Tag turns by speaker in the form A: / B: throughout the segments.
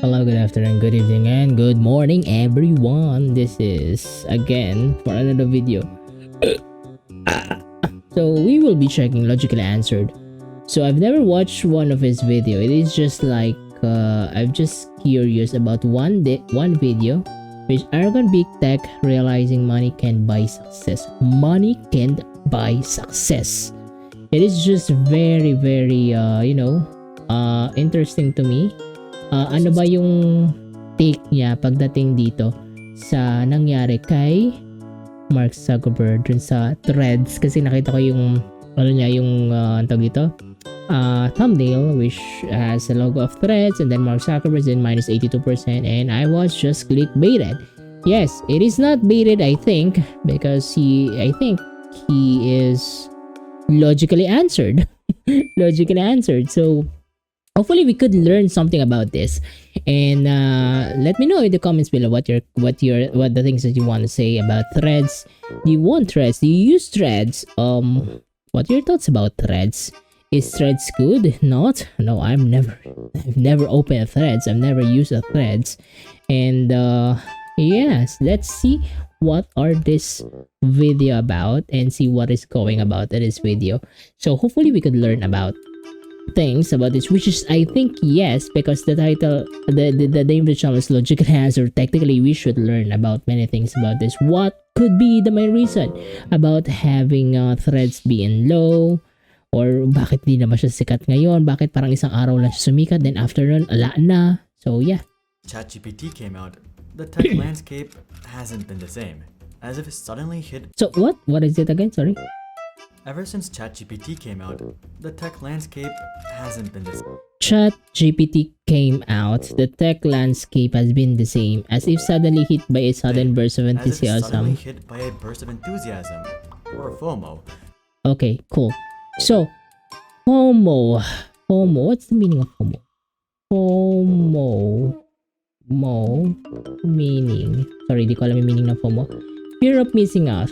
A: Hello, good afternoon, good evening, and good morning, everyone. This is again for another video. So we will be checking logically answered. So I've never watched one of his video. It is just like I'm just curious about one video, which arrogant big tech realizing money can buy success. Money can't buy success. It is just very interesting to me. Ano ba yung take niya pagdating dito sa nangyari kay Mark Zuckerberg dun sa Threads, kasi nakita ko yung tawag dito, thumbnail which has a logo of Threads and then Mark Zuckerberg in minus 82%, and I was just clickbaited. Yes, it is not baited, I think, because I think he is logically answered. So hopefully we could learn something about this, and let me know in the comments below what the things that you want to say about Threads. Do you want Threads? Do you use Threads? What are your thoughts about Threads? Is Threads good? Not? No, I've never opened a Threads. I've never used a Threads, and yes, let's see what are this video about and see what is going about in this video. So hopefully we could learn about things about this, which is, I think, yes, because the title, the name of the channel is Logical Answer. Technically we should learn about many things about this. What could be the main reason about having Threads being low, or bakit di naman siya sikat ngayon, bakit parang isang araw lang siya sumikat, then after nun ala na. So yeah,
B: ChatGPT came out, the tech landscape hasn't been the same, as if it suddenly hit.
A: so what is it again? Sorry.
B: Ever since ChatGPT came out, the tech landscape hasn't been the same.
A: ChatGPT came out, the tech landscape has been the same, as if suddenly hit by a sudden burst of
B: As if suddenly
A: enthusiasm.
B: hit by a burst of enthusiasm, or FOMO.
A: Okay, cool. So, FOMO. What's the meaning of FOMO? Meaning. Sorry, di ko alam yung meaning ng FOMO. Fear of missing out.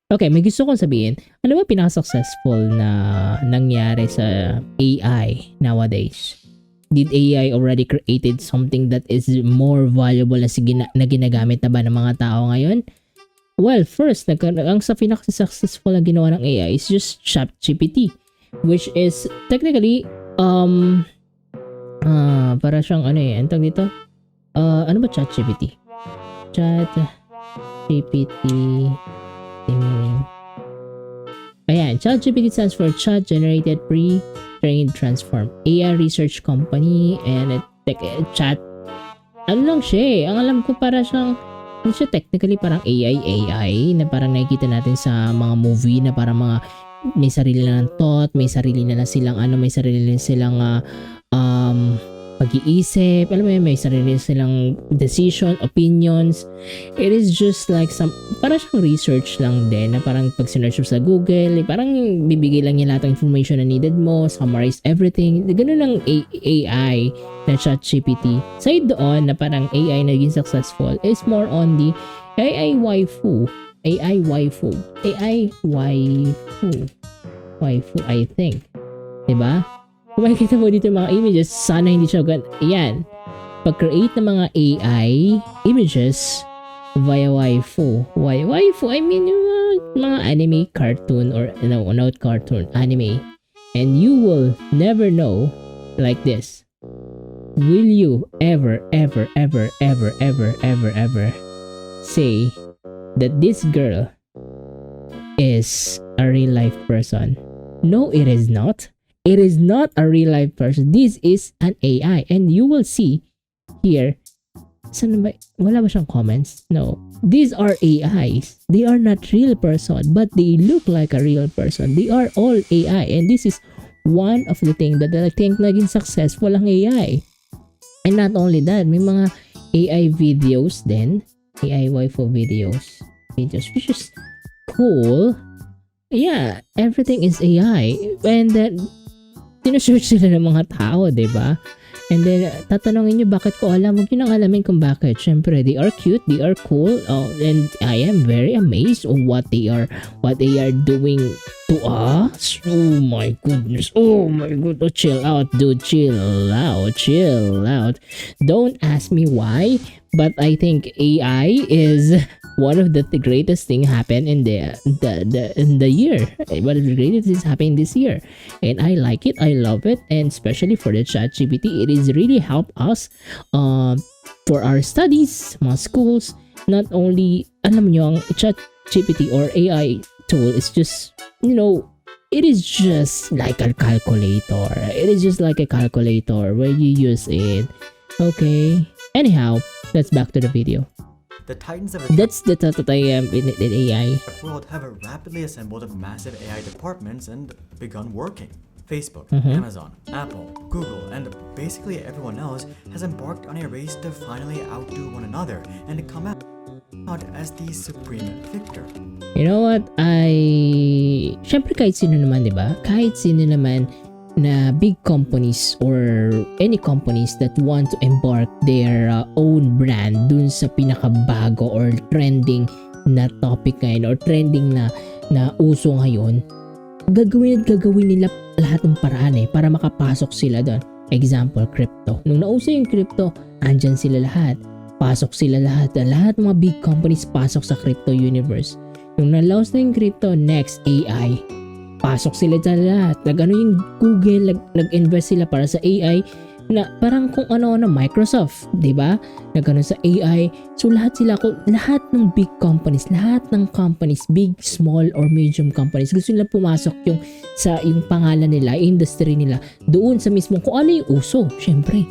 A: Okay, may gusto kong sabihin. Ano ba pinaka-successful na nangyari sa AI nowadays? Did AI already created something that is more valuable na ginagamit na ba ng mga tao ngayon? Well, first, ang pinaka-successful na ginawa ng AI is just ChatGPT, which is technically para siyang ang tawag dito? Ano ba ChatGPT? Ayan, ChatGPT stands for Chat Generated Pre-trained Transform AI research company, and chat, ano lang siya eh, ang alam ko para siyang, hindi siya technically parang AI na parang nakikita natin sa mga movie na parang mga may sarili na ng thought, may sarili na silang pag-iisip, alam mo yun, may sarili silang decision, opinions. It is just like parang siyang research lang din, na parang pag sinearch mo sa Google, parang bibigay lang niya lahat ng information na needed mo, summarize everything. Ganun lang AI na ChatGPT. Side doon na parang AI na naging successful is more on the AI waifu, I think. Diba? Kung makikita mo dito yung mga images, sana hindi siya ayan. Pag-create ng mga AI images via waifu. Waifu, I mean yung mga anime cartoon, or not cartoon, anime. And you will never know like this. Will you ever say that this girl is a real life person? No, it is not. It is not a real life person. This is an AI, and you will see here. Wala ba siyang comments? No. These are AIs. They are not real person, but they look like a real person. They are all AI, and this is one of the things that I think naging successful ang AI. And not only that, may mga AI videos din, AI waifu videos, which is cool. Yeah, everything is AI, and then sinesearch sila ng mga tao, diba? And then, tatanungin nyo bakit ko alam. Huwag nyo nang alamin kung bakit. Syempre, they are cute, they are cool, and I am very amazed on what they are doing to us. Oh my goodness. Oh, chill out, dude. Chill out. Don't ask me why, but I think AI is one of the greatest thing happen in the year. One of the greatest things happening this year, and I like it. I love it, and especially for the ChatGPT, it is really help us for our studies, mga schools. Not only alam nyo ang ChatGPT or AI tool is just, it is just like a calculator. It is just like a calculator where you use it. Okay. Anyhow, let's back to the video.
B: The titans of
A: That's the thought that I am in AI.
B: the world have rapidly assembled massive AI departments and begun working. Facebook,
A: Mhm.
B: Amazon, Apple, Google, and basically everyone else has embarked on a race to finally outdo one another and come out as the supreme victor.
A: You know what? Syempre kahit sino naman, di ba? Kahit sino naman na big companies or any companies that want to embark their own brand dun sa pinakabago or trending na topic ngayon or trending na uso ngayon, gagawin nila lahat ng paraan para makapasok sila doon. Example, crypto. Nung nauso yung crypto, andyan sila lahat. Pasok sila lahat. Lahat ng mga big companies pasok sa crypto universe. Nung nalaos na yung crypto, next AI. Pasok sila dyan lahat. Yung Google, nag-invest sila para sa AI na parang kung ano-ano, Microsoft, di ba? Nagano sa AI. So lahat ng big companies, lahat ng companies, big, small, or medium companies, gusto nila pumasok yung pangalan nila, industry nila, doon sa mismo kung ano yung uso, syempre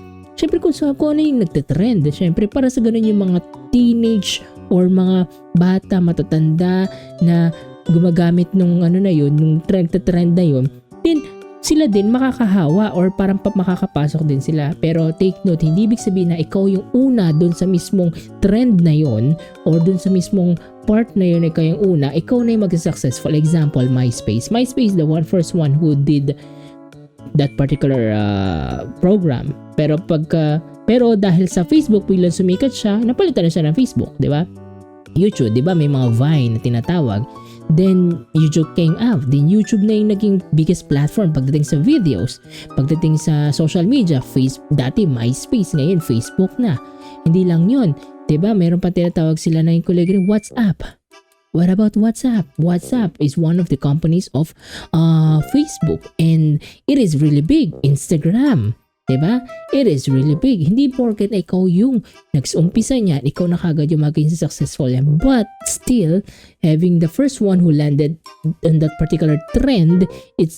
A: kung ano yung nagtitrend, syempre para sa ganun yung mga teenage or mga bata, matatanda na gumagamit nung nung trend na yun, then sila din makakahawa or parang makakapasok din sila. Pero take note, hindi ibig sabihin na ikaw yung una dun sa mismong trend na yun or dun sa mismong part na yun, ikaw yung una, ikaw na yung mag-successful. Example, MySpace, the first one who did that particular program. Pero dahil sa Facebook biglang sumikat siya, napalitan na siya ng Facebook, di ba? YouTube, di ba? May mga Vine na tinatawag. Then YouTube came out. Then YouTube na yung naging biggest platform pagdating sa videos, pagdating sa social media. Dati MySpace, ngayon Facebook na. Hindi lang yun, diba? Meron pa tinatawag sila na yung kuligring WhatsApp. What about WhatsApp? WhatsApp is one of the companies of Facebook, and it is really big. Instagram, diba? It is really big. Hindi porket ikaw yung nagsumpisa niyan, ikaw na kagad yung maging successful yan. But still, having the first one who landed on that particular trend, it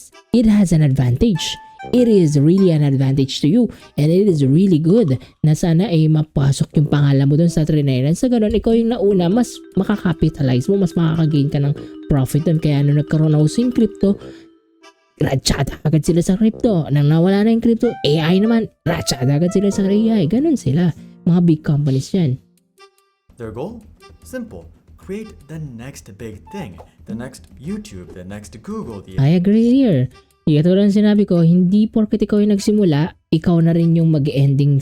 A: has an advantage. It is really an advantage to you, and it is really good na sana mapasok yung pangalan mo dun sa trend na yun. Sa ganun, ikaw yung nauna, mas makakapitalize mo, mas makakagain ka ng profit dun. Kaya nung nagkaroon na yung crypto, ratsyada agad sila sa crypto. Nang nawala na yung crypto, AI naman, ratsyada agad sila sa AI. Ganun sila. Mga big companies yan.
B: Their goal? Simple. Create the next big thing. The next YouTube, the next Google.
A: I agree here. Katulad ng sinabi ko, hindi porket ikaw yung nagsimula, ikaw na rin yung mag-ending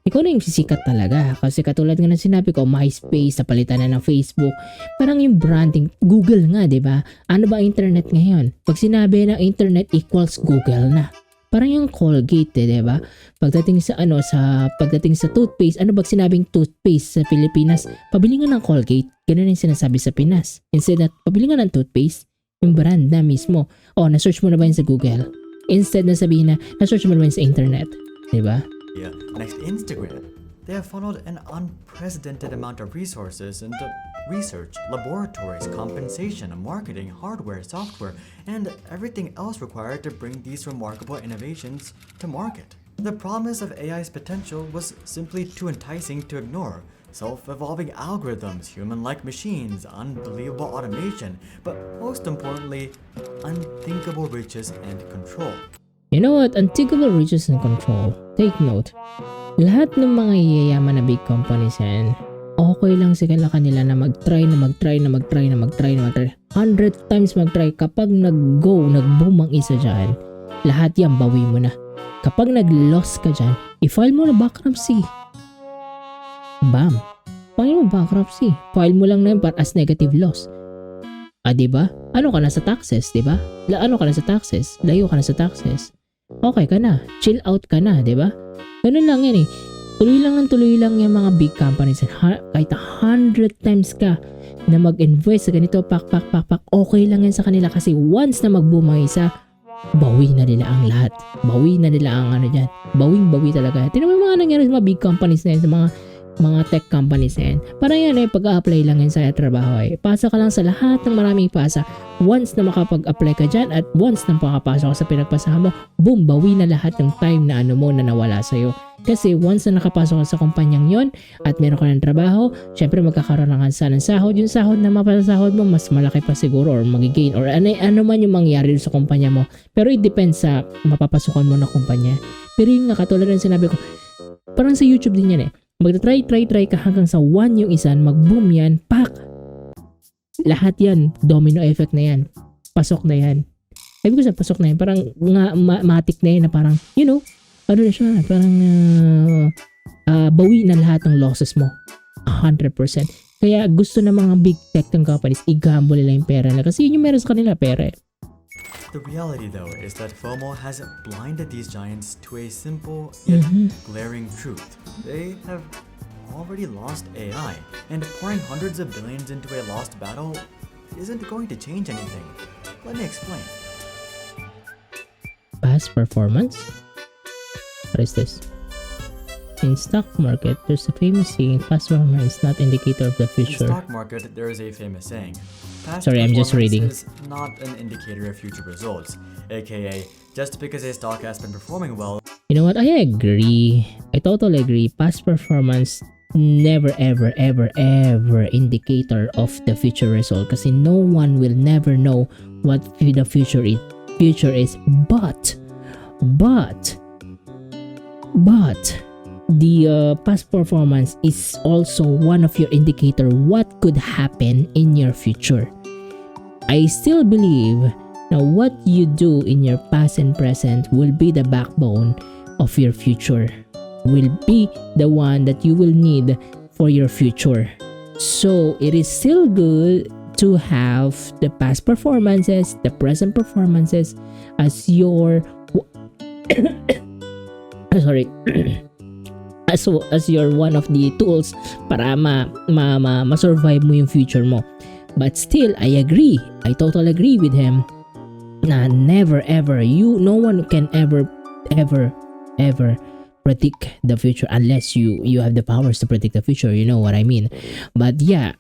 A: ikaw na yung sisikat talaga. Kasi katulad nga ng sinabi ko, MySpace, napalitan na ng Facebook. Parang yung branding, Google nga, di ba? Ano ba internet ngayon? Pag sinabi ng internet equals Google na. Parang yung Colgate, di ba? Pagdating sa toothpaste, ano ba sinabing toothpaste sa Pilipinas? Pabili nga ng Colgate. Ganun yung sinasabi sa Pinas. Instead na pabili nga ng toothpaste, yung brand na mismo. Na-search mo na ba yun sa Google? Instead na sabihin na-search mo na ba yun sa internet? Diba?
B: Yeah. Next, Instagram. They have funneled an unprecedented amount of resources into research, laboratories, compensation, marketing, hardware, software, and everything else required to bring these remarkable innovations to market. The promise of AI's potential was simply too enticing to ignore. Self-evolving algorithms, human-like machines, unbelievable automation, but most importantly, unthinkable riches and control.
A: You know what? Unthinkable riches and control. Take note. Lahat ng mga yayaman na big companies yan, okay lang sa kanila na mag-try. 100 times mag-try. Kapag nag-boom ang isa dyan, lahat yan bawi mo na. Kapag nag-loss ka dyan, I-file mo na bankruptcy. Bam. File mo bankruptcy. File mo lang na yun as negative loss. Diba? Ano ka na sa taxes, diba? Ano ka na sa taxes? Layo ka na sa taxes. Okay ka na. Chill out ka na, diba? Ganun lang yan eh. Tuloy lang yung mga big companies. Kahit 100 times ka na mag-invest sa ganito, pak, okay lang yan sa kanila kasi once na mag-boom ang isa, bawi na nila ang lahat. Bawi na nila ang ano dyan. Bawi talaga. Tingnan mo yung mga nangyari sa mga big companies na yan, sa mga tech companies na yan. Parang yan eh, pag-a-apply lang yan sa trabaho eh. Pasa ka lang sa lahat ng maraming pasa. Once na makapag-apply ka dyan at once na makapasok ka sa pinagpasahan mo, boom, bawi na lahat ng time na ano mo na nawala sa'yo. Kasi once na nakapasok ka sa kumpanyang yon at meron ka ng trabaho, syempre magkakaroon ng ng sahod. Yung sahod na mapasahod mo, mas malaki pa siguro or magigain or ano man yung mangyari sa kumpanya mo. Pero it depends sa mapapasukan mo na kumpanya. Pero yung nga, katulad ng sinabi ko, parang sa YouTube din yan eh. Magta-try ka hanggang sa 1 yung isa, mag-boom yan, pak! Lahat yan, domino effect na yan. Pasok na yan. Ibig ko sa pasok na yan, parang matik na yan na parang, you know, ano na siya, parang bawi na lahat ng losses mo. 100%. Kaya gusto ng mga big tech companies, i-gamble nila yung pera na kasi yun yung meron sa kanila pera eh.
B: The reality, though, is that FOMO has blinded these giants to a simple yet glaring truth. They have already lost AI, and pouring hundreds of billions into a lost battle isn't going to change anything. Let me explain.
A: Past performance? What is this? In stock market, there's a famous saying, past performance is not indicator of the
B: In
A: future.
B: stock market, there is a famous saying. Past
A: Sorry, I'm just reading.
B: performance is not an indicator of future results, aka just because a stock has been performing well.
A: You know what? I agree. I totally agree. Past performance never ever indicator of the future result kasi no one will never know what the future is. But the past performance is also one of your indicator what could happen in your future. I still believe now what you do in your past and present will be the backbone of your future, will be the one that you will need for your future. So it is still good to have the past performances, the present performances as your sorry as your one of the tools para ma-survive mo yung future mo. But still, I totally agree with him na never ever, no one can ever predict the future unless you have the powers to predict the future, you know what I mean. But yeah,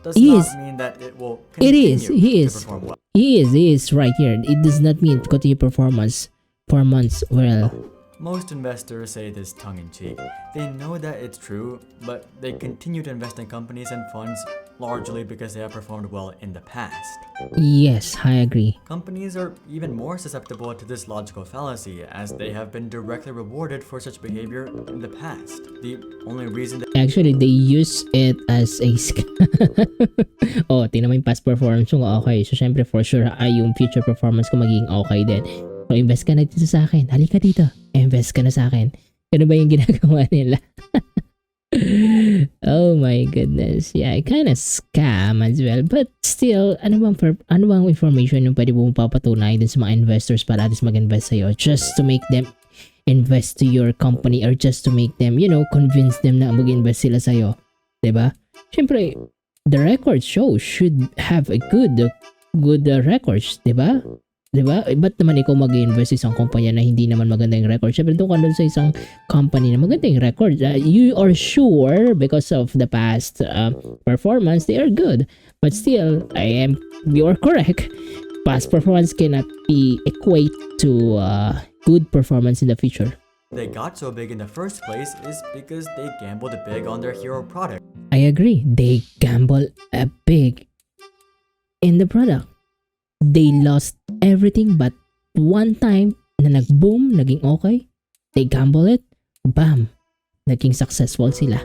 B: Does not mean that it will continue to perform well.
A: He is right here. It does not mean continue performance for months well.
B: Most investors say this tongue-in-cheek. They know that it's true, but they continue to invest in companies and funds largely because they have performed well in the past.
A: Yes, I agree.
B: Companies are even more susceptible to this logical fallacy as they have been directly rewarded for such behavior in the past. The only reason that
A: Actually, they use it as a oh, tingnan mo yung past performance ko, okay. So, syempre, for sure, yung future performance ko magiging okay din. So, invest ka na dito sa akin. Halika dito. Invest ka na sa akin. Ano ba yung ginagawa nila? Oh my goodness. Yeah, kind of scam as well. But still, ano bang information yung pwede mo papatunay din sa mga investors para at least mag-invest sa'yo just to make them invest to your company or just to make them, you know, convince them na mag-invest sila sa'yo. Diba? Siyempre, the record show should have a good records, diba? Diba? Ba't naman ikaw mag-invest sa isang kumpanya na hindi naman maganda yung record? Siyempre doon ka doon sa isang company na maganda yung record. You are sure because of the past performance, they are good. But still, you are correct. Past performance cannot be equate to good performance in the future.
B: they got so big in the first place is because they gambled big on their hero product.
A: I agree. They gamble big in the product. They lost everything but one time na nag-boom, naging okay, they gamble it, bam, naging successful sila.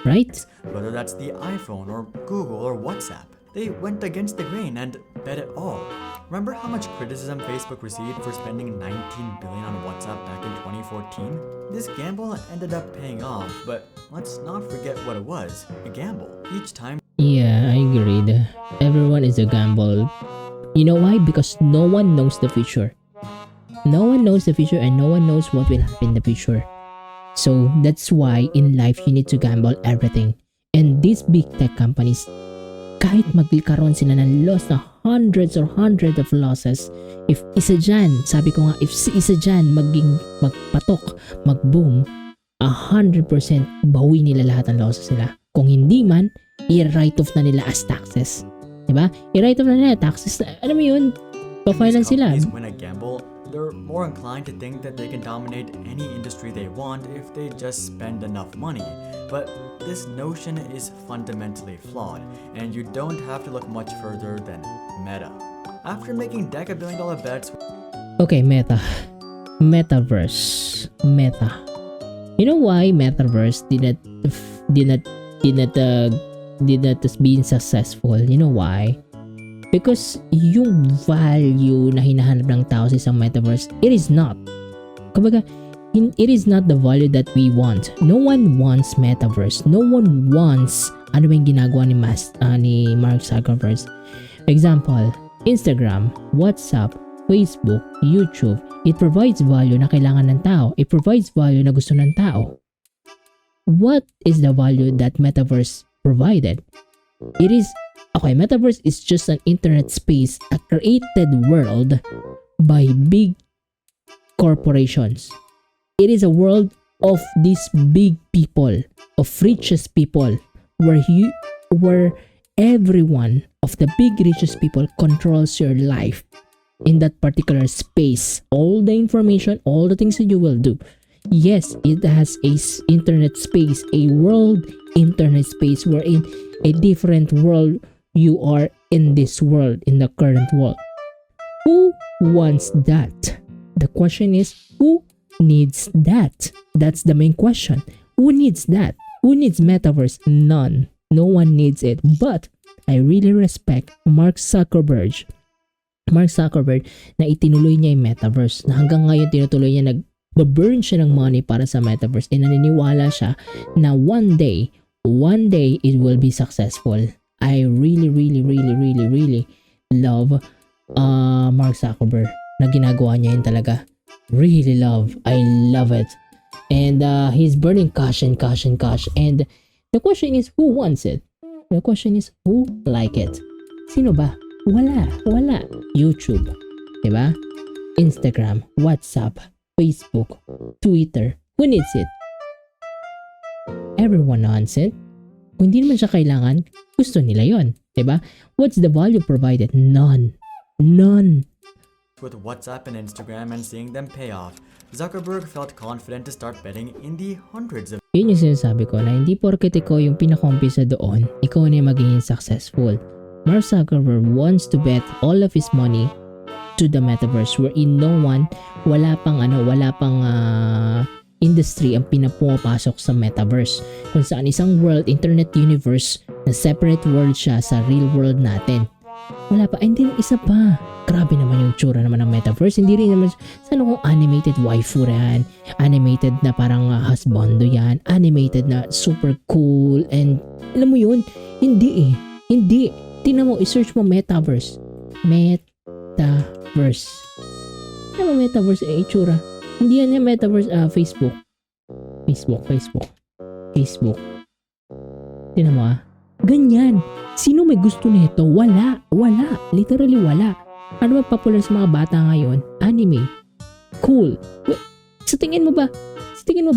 A: Right?
B: Whether that's the iPhone or Google or WhatsApp, they went against the grain and bet it all. Remember how much criticism Facebook received for spending 19 billion on WhatsApp back in 2014? This gamble ended up paying off, but let's not forget what it was, a gamble. Each time
A: Yeah, I agreed. Everyone is a gamble. You know why? Because no one knows the future. No one knows the future and no one knows what will happen in the future. So that's why in life you need to gamble everything. And these big tech companies, kahit magkaroon sila ng loss na hundreds of losses, if isa dyan, sabi ko nga, if isa dyan magpatok, mag-boom, 100% bawi nila lahat ng losses nila. Kung hindi man, i-write off na nila as taxes. Diba? I-write off na nila taxes. Alam mo yun, pa-finance sila.
B: companies win a gamble, they're more inclined to think that they can dominate any industry they want if they just spend enough money. But this notion is fundamentally flawed, and you don't have to look much further than Meta. After making deca-billion-dollar bets
A: Okay, Meta. Metaverse. Meta. You know why Metaverse did not being successful? You know why? Because yung value na hinahanap ng tao sa isang metaverse, it is not. Kumbaga, it is not the value that we want. No one wants metaverse. No one wants ano yung ginagawa ni Mark Zuckerberg. Example, Instagram, WhatsApp, Facebook, YouTube. It provides value na kailangan ng tao. It provides value na gusto ng tao. What is the value that metaverse provided? Metaverse is just an internet space, a created world by big corporations. It is a world of these big people, of richest people, where everyone of the big richest people controls your life in that particular space. All the information, all the things that you will do. Yes, it has a internet space, a world internet space wherein a different world you are in this world, in the current world. Who wants that? The question is, who needs that? That's the main question. Who needs that? Who needs metaverse? None. No one needs it. But I really respect Mark Zuckerberg na itinuloy niya yung metaverse. Na hanggang ngayon tinutuloy niya, nag-burn siya ng money para sa metaverse. And naniniwala siya na one day it will be successful. I really love Mark Zuckerberg na ginagawa niya yun talaga. Really love. I love it. And he's burning cash. And the question is, who wants it? The question is, who like it? Sino ba? Wala. YouTube. Diba? Instagram, WhatsApp, Facebook, Twitter. Who needs it? Everyone wants it. Kung hindi naman siya kailangan, gusto nila yon, diba? What's the value provided? None.
B: with WhatsApp and Instagram and seeing them pay off, Zuckerberg felt confident to start betting in the hundreds of
A: Yun yung sinasabi ko na hindi porket ikaw yung pinaka-umpisa doon, ikaw na yung magiging successful. Mark Zuckerberg wants to bet all of his money to the metaverse wherein wala pang industry ang pinapumapasok sa metaverse. Kung saan isang world, internet universe na separate world siya sa real world natin. Wala pa. And then isa pa. Grabe naman yung tsura naman ng metaverse. Hindi rin naman, sana kung animated waifu yan, animated na parang husbando yan, animated na super cool, and alam mo yun, hindi. Tingnan mo, i-search mo metaverse. Metaverse. Ano mo metaverse itsura? Hindi yan yung metaverse, Facebook. Tingnan mo ganyan. Sino may gusto nito? Wala. Literally wala. Ano ba popular sa mga bata ngayon? Anime. Cool. Sa tingin mo ba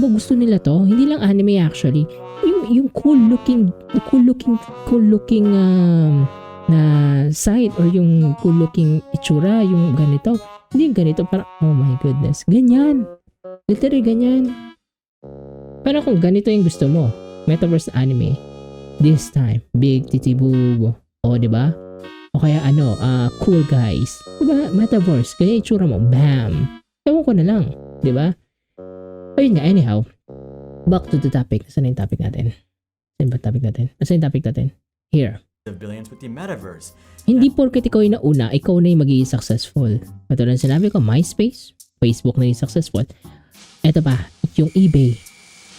A: gusto nila to? Hindi lang anime actually. Yung cool looking na site or yung cool looking itsura, yung ganito. Hindi yung ganito, parang oh my goodness. Ganyan. Literally ganyan. Parang kung ganito yung gusto mo, metaverse anime. This time, big titiboob. O, diba? O kaya cool guys. Diba? Metaverse. Kaya itsura mo. Bam! Ewan ko na lang. Diba? Ayun nga, anyhow. Back to the topic. Nasaan yung topic natin? Here.
B: of billions with the metaverse.
A: Hindi porket ikaw yung nauna, ikaw na yung magiging successful. Katulad ng sinabi ko, MySpace, Facebook na yung successful. Eto pa, yung eBay.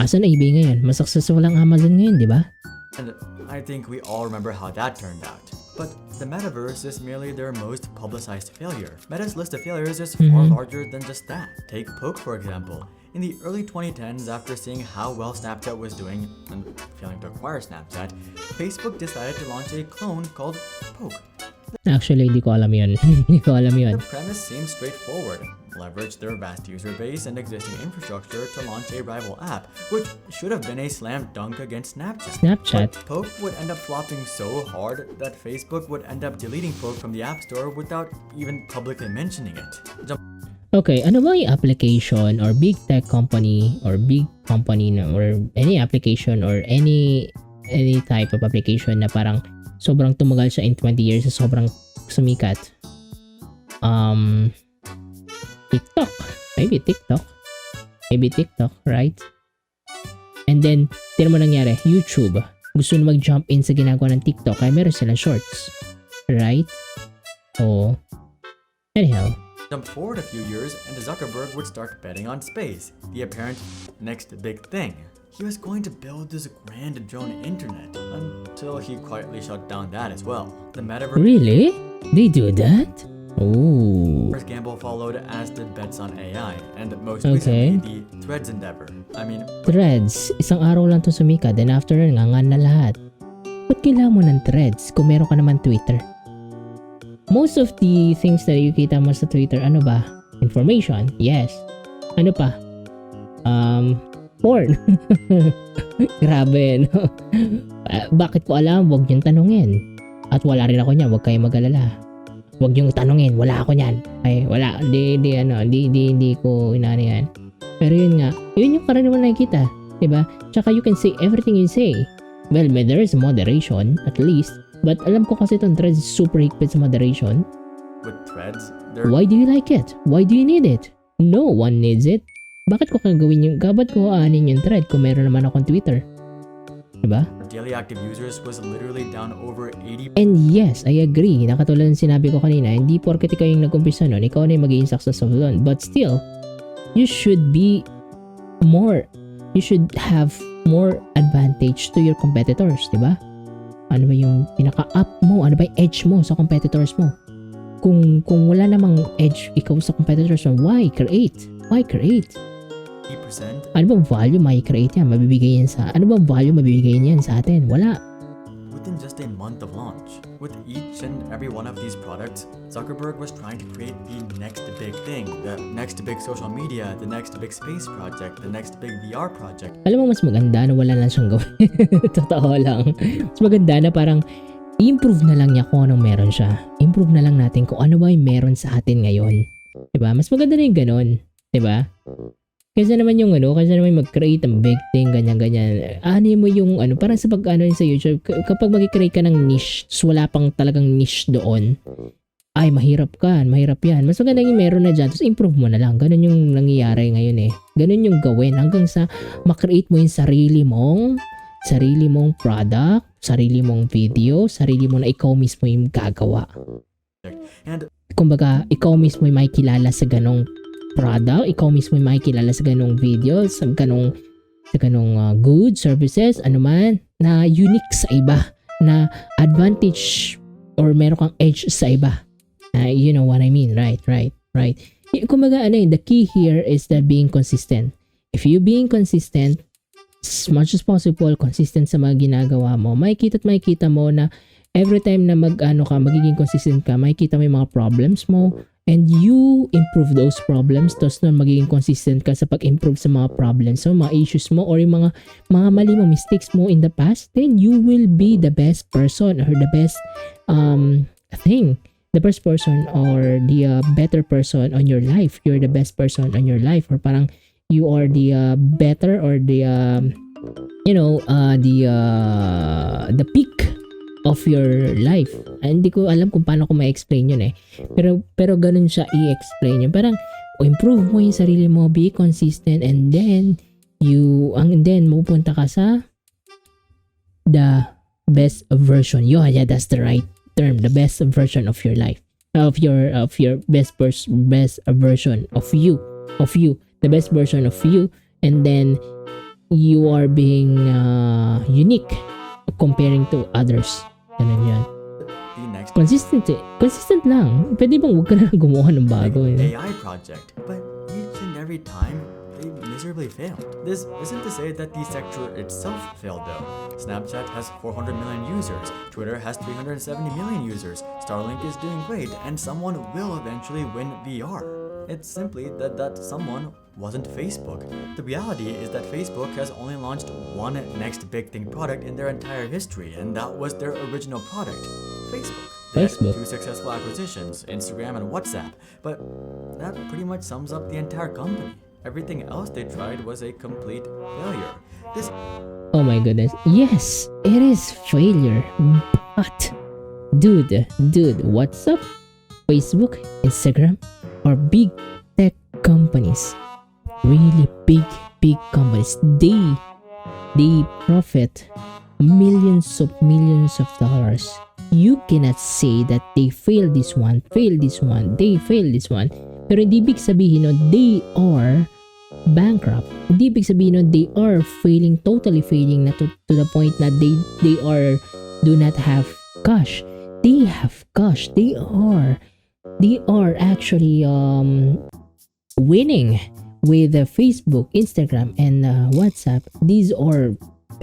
A: Asan na eBay ngayon? Mas successful ang Amazon ngayon, di ba?
B: And I think we all remember how that turned out. But the metaverse is merely their most publicized failure. Meta's list of failures is far larger than just that. Take Poke, for example. In the early 2010s, after seeing how well Snapchat was doing and failing to acquire Snapchat, Facebook decided to launch a clone called Poke.
A: Actually, hindi ko alam yun. Hindi ko alam yun.
B: The premise seems straightforward. Leverage their vast user base and existing infrastructure to launch a rival app, which should have been a slam dunk against Snapchat. But Poke would end up flopping so hard that Facebook would end up deleting Poke from the App Store without even publicly mentioning it.
A: Okay, ano ba yung application or big tech company or big company or any application or any type of application na parang sobrang tumagal siya in 20 years sa sobrang sumikat? TikTok. Maybe TikTok, right? And then, tira mo nangyari, YouTube. Gusto na mag-jump in sa ginagawa ng TikTok kaya meron silang shorts. Right? Oh. Anyhow.
B: Jump forward a few years and Zuckerberg would start betting on space, the apparent next big thing. He was going to build this grand drone internet until he quietly shut down that as well. The metaverse
A: Really? They do that? Ooh.
B: gamble followed as did bets on AI and most
A: Okay.
B: recently the Threads endeavor.
A: Threads. Isang araw lang to sumika, then after nun, ngangan na lahat. Ba't kailangan mo ng Threads kung meron ka naman Twitter? Most of the things that you kita mo sa Twitter, ano ba? Information, yes. Ano pa? Porn. Grabe, no? Bakit ko alam? Huwag niyong tanungin. At wala rin ako niyan, huwag kayong mag-alala. Huwag niyong tanungin, wala ako niyan. Ay, wala, hindi ko inaano yan. Pero yun nga, yun yung karaniwan nakikita. Diba? Tsaka you can say everything you say. Well, there is moderation, at least. But alam ko kasi itong Threads is super higpit sa moderation.
B: With Threads,
A: Why do you like it? Why do you need it? No one needs it. Bakit ko gagawin yung, ba't ko aanin yung Thread kung meron naman akong Twitter? Diba?
B: daily active users was literally down over 80%.
A: And yes, I agree. Nakatulad ng sinabi ko kanina, hindi porket ikaw yung nag-umpisa nun, ikaw na yung magiging successful nun. But still, you should have more advantage to your competitors, di ba? Ano ba yung pinaka-up mo? Ano ba yung edge mo sa competitors mo? Kung wala namang edge ikaw sa competitors mo, why create? Ano bang value mai-create yan? Mabibigay yan sa... Ano bang value mabibigay yan sa atin? Wala.
B: Within just a month of launch, with each and every one of these products, Zuckerberg was trying to create the next big thing, the next big social media, the next big space project, the next big VR project.
A: Alam mo, mas maganda na wala lang siyang gawin. Totoo lang. Mas maganda na parang i-improve na lang niya kung anong meron siya. Improve na lang natin kung ano ba yung meron sa atin ngayon. Diba? Mas maganda na yung ganun. Diba? Kasi naman yung kasi naman mag-create ng big thing, ganyan-ganyan. Ano mo yung parang sa pag-ano sa YouTube, kapag mag-create ka ng niche, wala pang talagang niche doon, ay, mahirap yan. Mas maganda yung meron na dyan, tapos improve mo na lang. Ganun yung nangyayari ngayon eh. Ganun yung gawin hanggang sa makreate mo yung sarili mong product, sarili mong video, sarili mo na ikaw mismo yung gagawa.
B: And
A: Kumbaga, ikaw mismo yung makikilala sa ganong product, ikaw mismo yung makikilala sa ganong video, sa ganong goods, services, anuman, na unique sa iba, na advantage or meron kang edge sa iba. You know what I mean, right? Kumbaga, the key here is that being consistent. If you being consistent, as much as possible, consistent sa mga ginagawa mo, makikita mo na every time na magiging consistent ka, makikita mo yung mga problems mo, and you improve those problems, tapos nun magiging consistent ka sa pag-improve sa mga problems mo, mga issues mo, or yung mga mali mo, mistakes mo in the past, then you will be the best person or the best the best person or the better person on your life. You're the best person on your life, or parang you are the better or the the peak of your life. Hindi ko alam kung paano ko ma-explain yun eh. Pero ganun siya i-explain yun. Parang improve mo yung sarili mo, be consistent, and then mapupunta ka sa the best version. Yeah, that's the right term. The best version of your life, of your best version of you, the best version of you, and then you are being unique comparing to others. Ganun yan.
B: The next
A: Consistent lang. Pwede bang huwag ka na gumawa ng bago?
B: big AI project, but each and every time they miserably failed. This isn't to say that the sector itself failed though. Snapchat has 400 million users, Twitter has 370 million users, Starlink is doing great, and someone will eventually win VR. It's simply that someone wasn't Facebook. The reality is that Facebook has only launched one next big thing product in their entire history, and that was their original product, Facebook. They had 2 successful acquisitions, Instagram and WhatsApp, but that pretty much sums up the entire company. Everything else they tried was a complete failure. This
A: Oh my goodness. Yes, it is failure. But dude, what's up? Facebook, Instagram are big tech companies. Really big companies. They profit millions of dollars. You cannot say that they fail this one, they fail this one. Pero hindi ibig sabihin nun they are bankrupt. Hindi ibig sabihin nun they are failing, totally failing na to the point na they do not have cash. They have cash. They are actually winning with Facebook, Instagram, and WhatsApp. These are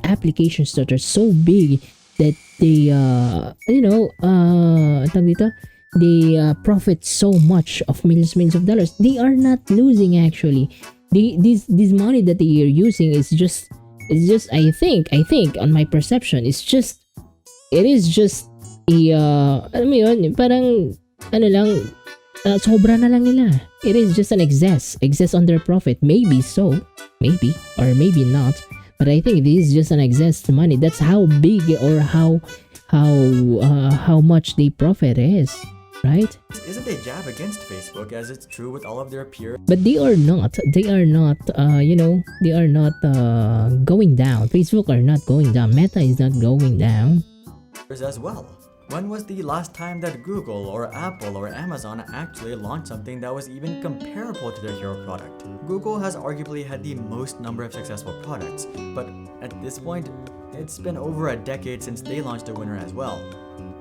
A: applications that are so big that they they profit so much of millions of dollars. They are not losing actually. This money that they are using is just I think on my perception it is just alam mo yun, parang ano lang, sobra na lang nila. It is just an excess on their profit. Maybe so, maybe or maybe not. But I think this is just an excess money. That's how big or how much they profit is, right?
B: isn't a jab against Facebook, as it's true with all of their peers.
A: But they are not going down. Facebook are not going down. Meta is not going down.
B: As well. When was the last time that Google or Apple or Amazon actually launched something that was even comparable to their hero product? Google has arguably had the most number of successful products, but at this point, it's been over a decade since they launched a winner as well.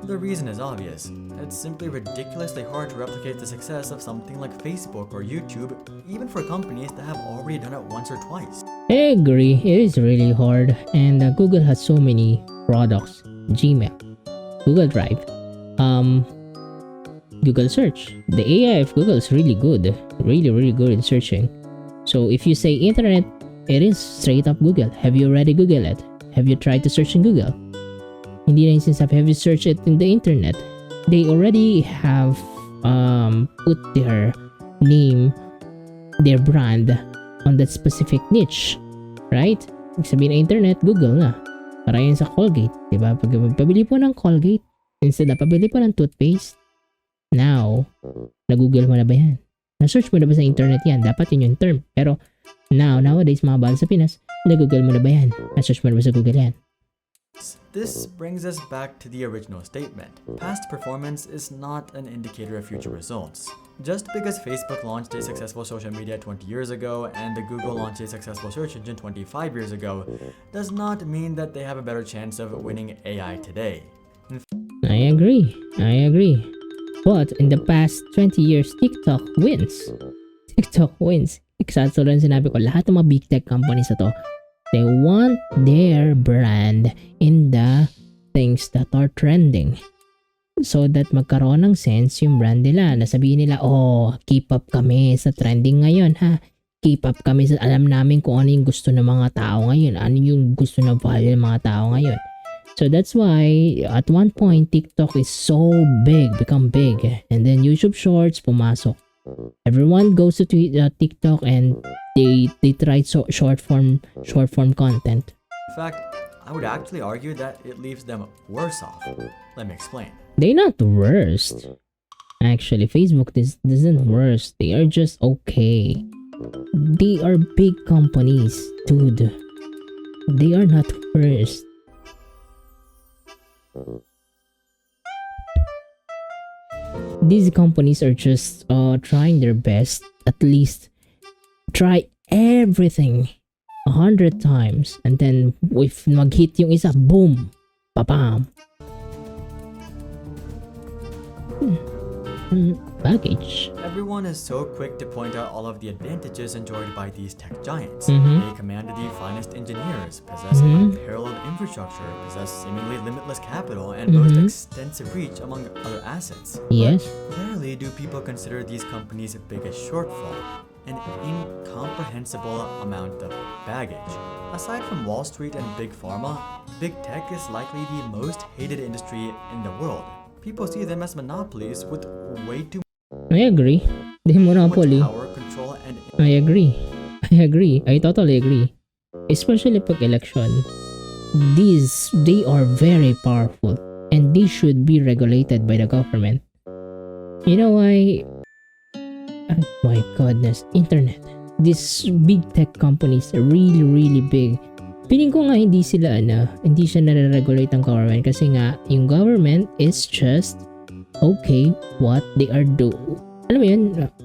B: The reason is obvious. It's simply ridiculously hard to replicate the success of something like Facebook or YouTube, even for companies that have already done it once or twice.
A: I agree. It is really hard, and Google has so many products. Gmail, Google Drive, Google Search. The AI of Google is really good, really good in searching. So if you say internet, it is straight up Google. Have you already Googled it? Have you tried to search in Google? Hindi na yung sinasabi, have you searched it in the internet? They already have put their name, their brand on that specific niche, right? Ibig sabihin na internet, Google na. Para yun sa Colgate, diba? Pag pabili po ng Colgate, instead na pabili po ng toothpaste, now, na-google mo na ba yan? Na-search mo na ba sa internet yan? Dapat yun yung term. Pero, nowadays, mga bata sa Pinas, na-google mo na ba yan? Na-search mo na ba sa Google yan?
B: This brings us back to the original statement. Past performance is not an indicator of future results. Just because Facebook launched a successful social media 20 years ago and the Google launched a successful search engine 25 years ago does not mean that they have a better chance of winning AI today.
A: I agree. But in the past 20 years, TikTok wins. Exacto lang sinabi ko, lahat ng mga big tech companies na to, they want their brand in the things that are trending. So that magkaroon ng sense yung brand nila. Nasabihin nila, keep up kami sa trending ngayon ha. Keep up kami sa alam namin kung ano yung gusto ng mga tao ngayon. Ano yung gusto ng value ng mga tao ngayon. So that's why at one point TikTok is so big, become big. And then YouTube Shorts pumasok. Everyone goes to TikTok and they try short form content.
B: In fact, I would actually argue that it leaves them worse off. Let me explain.
A: They're not worst. Actually, Facebook isn't worst. They are just okay. They are big companies, dude. They are not worst. These companies are just trying their best, at least try everything 100 times, and then if mag-hit yung isa, boom, papam. Package.
B: Everyone is so quick to point out all of the advantages enjoyed by these tech giants.
A: Mhm.
B: They command the finest engineers, possess unparalleled infrastructure, possess seemingly limitless capital, and boast extensive reach among other assets.
A: Yes.
B: Rarely do people consider these companies' biggest shortfall, an incomprehensible amount of baggage. Aside from Wall Street and Big Pharma, Big Tech is likely the most hated industry in the world. People see them as monopolies with way too
A: I agree. They
B: much
A: monopoly.
B: power, control, and
A: I agree. I totally agree. Especially pag election. They are very powerful and they should be regulated by the government. You know why? Oh my goodness, internet. These big tech companies are really big. Piling ko nga hindi siya nare-regulate ng government kasi nga yung government is just okay what they are doing. Alam mo yun,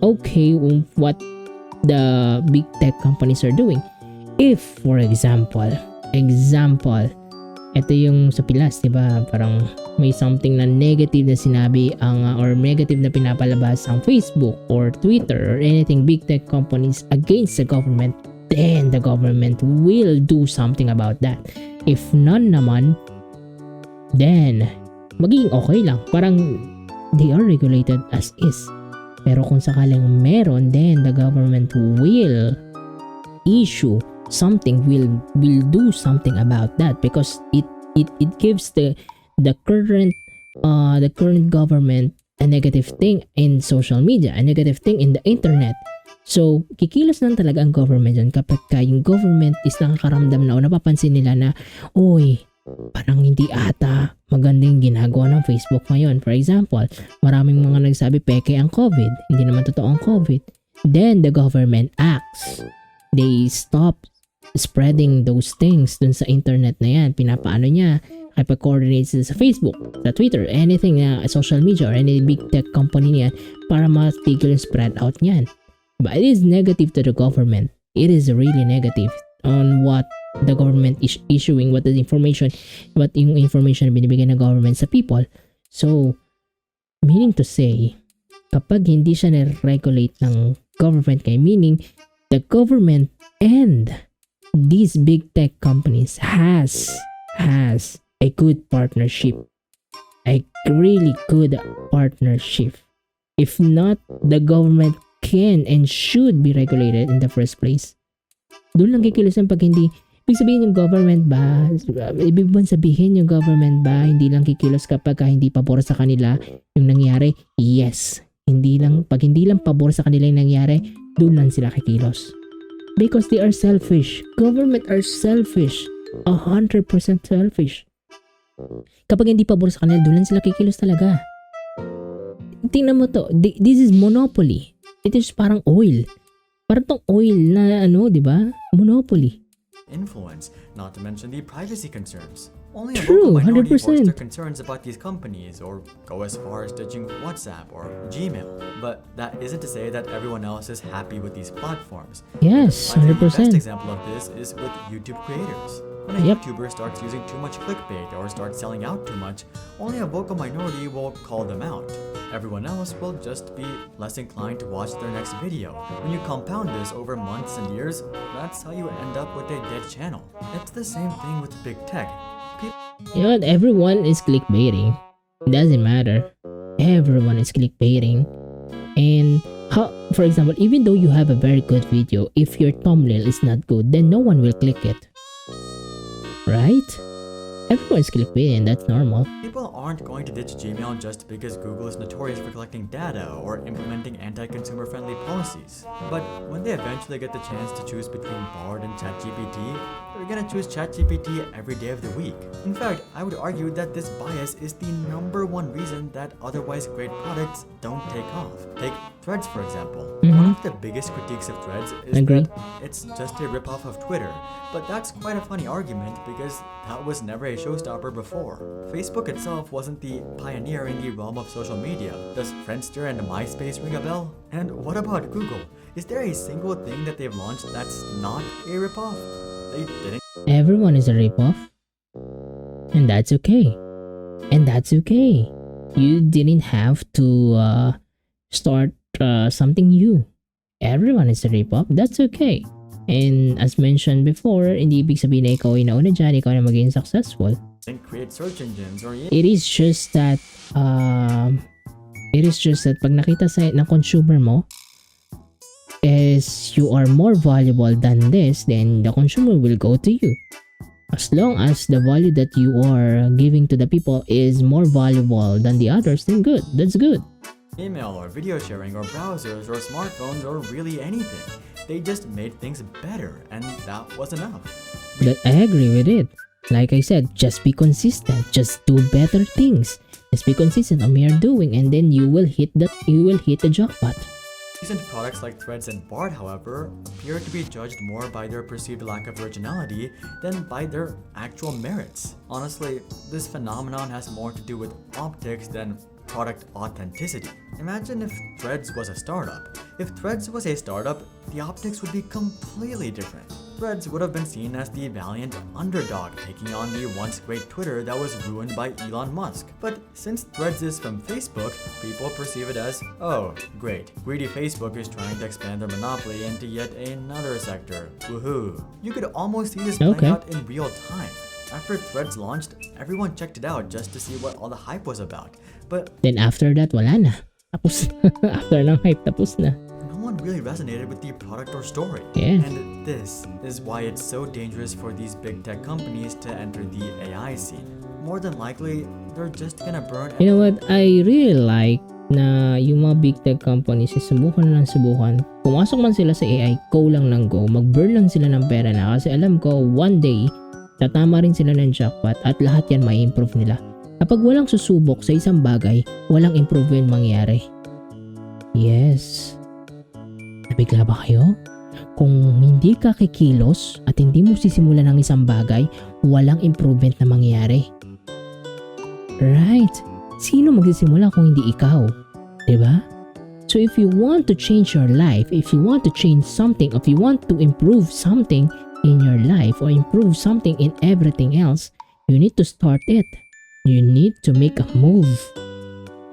A: okay what the big tech companies are doing. If for example, ito yung sa Pilas, di ba? Parang may something na negative na sinabi or negative na pinapalabas ang Facebook or Twitter or anything big tech companies against the government, then the government will do something about that. If none naman, then magiging okay lang. Parang they are regulated as is. Pero kung sakaling meron, then the government will issue something, will do something about that because it gives the current government a negative thing in social media, a negative thing in the internet. So, kikilos lang talaga ang government dyan kapag yung government is nakakaramdam na o napapansin nila na, uy, parang hindi ata magandang ginagawa ng Facebook ngayon. For example, maraming mga nagsabi peke ang COVID, hindi naman totoo ang COVID. Then, the government acts. They stop spreading those things dun sa internet na yan. Pinapaano niya, kapag coordinates sa Facebook, sa Twitter, anything na social media or any big tech company niya para matigil yung spread out niyan. But it is negative to the government. It is really negative on what the government is issuing, what yung information binibigay ng government sa people. So, meaning to say, kapag hindi siya na-regulate ng government meaning the government and these big tech companies has a good partnership. A really good partnership. If not, the government can and should be regulated in the first place. Doon lang kikilusan pag hindi, ibig sabihin yung government ba, hindi lang kikilos kapag hindi pabor sa kanila yung nangyari? Yes. Pag hindi lang pabor sa kanila yung nangyari, doon lang sila kikilos. Because they are selfish. Government are selfish. 100% selfish. Kapag hindi pabor sa kanila, doon lang sila kikilos talaga. Tingnan mo to, this is monopoly. It is parang oil. Parang tong oil na di ba? Monopoly.
B: Influence, not to mention the privacy concerns. Only a
A: True,
B: vocal minority
A: 100%.
B: voice their concerns about these companies or go as far as ditching WhatsApp or Gmail. But that isn't to say that everyone else is happy with these platforms.
A: Yes,
B: I think the best
A: 100%.
B: example of this is with YouTube creators. When a YouTuber starts using too much clickbait or starts selling out too much, only a vocal minority will call them out. Everyone else will just be less inclined to watch their next video. When you compound this over months and years, that's how you end up with a dead channel. It's the same thing with big tech.
A: You know what? Everyone is clickbaiting. It doesn't matter. Everyone is clickbaiting. And for example, even though you have a very good video, if your thumbnail is not good, then no one will click it. Right? Everyone's clickbaiting, that's normal.
B: People aren't going to ditch Gmail just because Google is notorious for collecting data or implementing anti-consumer friendly policies. But when they eventually get the chance to choose between Bard and ChatGPT, they're gonna choose ChatGPT every day of the week. In fact, I would argue that this bias is the #1 reason that otherwise great products don't take off. Take Threads, for example.
A: Mhm.
B: One of the biggest critiques of Threads is
A: Agree.
B: that it's just a ripoff of Twitter. But that's quite a funny argument because that was never a showstopper before. Facebook itself wasn't the pioneer in the realm of social media. Does Friendster and MySpace ring a bell? And what about Google? Is there a single thing that they've launched that's not a ripoff? They didn't
A: Everyone is a ripoff. And that's okay. And that's okay. You didn't have to start something new. Everyone is a ripoff. That's okay. And as mentioned before, hindi ibig sabihin na ikaw ay nauna dyan, ikaw na maging successful.
B: create search engines or
A: It is just that pag nakita sa ng consumer mo is you are more valuable than this, then the consumer will go to you. As long as the value that you are giving to the people is more valuable than the others, then good. That's good.
B: email or video sharing or browsers or smartphones or really anything. They just made things better and that was enough.
A: That I agree with it. Like I said, just be consistent. Just do better things. Just be consistent on what you're doing, and then you will hit the jackpot.
B: Recent products like Threads and Bard, however, appear to be judged more by their perceived lack of originality than by their actual merits. Honestly, this phenomenon has more to do with optics than product authenticity. Imagine if Threads was a startup. If Threads was a startup, the optics would be completely different. Threads would have been seen as the valiant underdog taking on the once great Twitter that was ruined by Elon Musk. But since Threads is from Facebook, people perceive it as, oh, great, greedy Facebook is trying to expand their monopoly into yet another sector. Woohoo. You could almost see this playing out in real time. After Threads launched, everyone checked it out just to see what all the hype was about. But
A: then after that, wala na. Tapos after ng hype, tapos na.
B: no one really resonated with the product or story.
A: Yeah.
B: And this is why it's so dangerous for these big tech companies to enter the AI scene. More than likely, they're just gonna burn.
A: You know what? I really like na yung mga big tech companies subukan na ng subukan. Pumasok man sila sa AI, go lang ng go. Mag-burn lang sila ng pera na kasi alam ko one day tatama rin sila ng jackpot at lahat yan may improve nila. Kapag walang susubok sa isang bagay, walang improvement mangyari. Yes. Nabigla ba kayo? Kung hindi ka kikilos at hindi mo sisimulan ng isang bagay, walang improvement na mangyari. Right. Sino magsisimula kung hindi ikaw? Diba? So if you want to change your life, if you want to change something, if you want to improve something in your life or improve something in everything else, you need to start it. You need to make a move.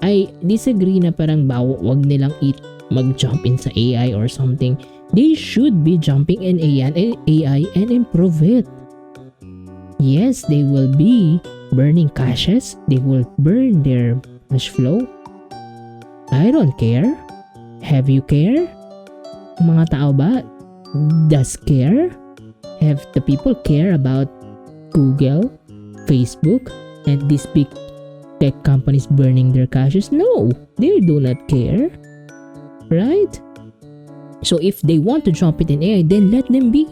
A: I disagree na parang wag nilang mag-jump in sa AI or something. They should be jumping in AI and improve it. Yes, they will be burning cashes. They will burn their cash flow. I don't care. Have you care? Mga tao ba? Does care? Have the people care about Google, Facebook, and these big tech companies burning their cashes? No, they do not care. Right? So if they want to jump it in AI, then let them be.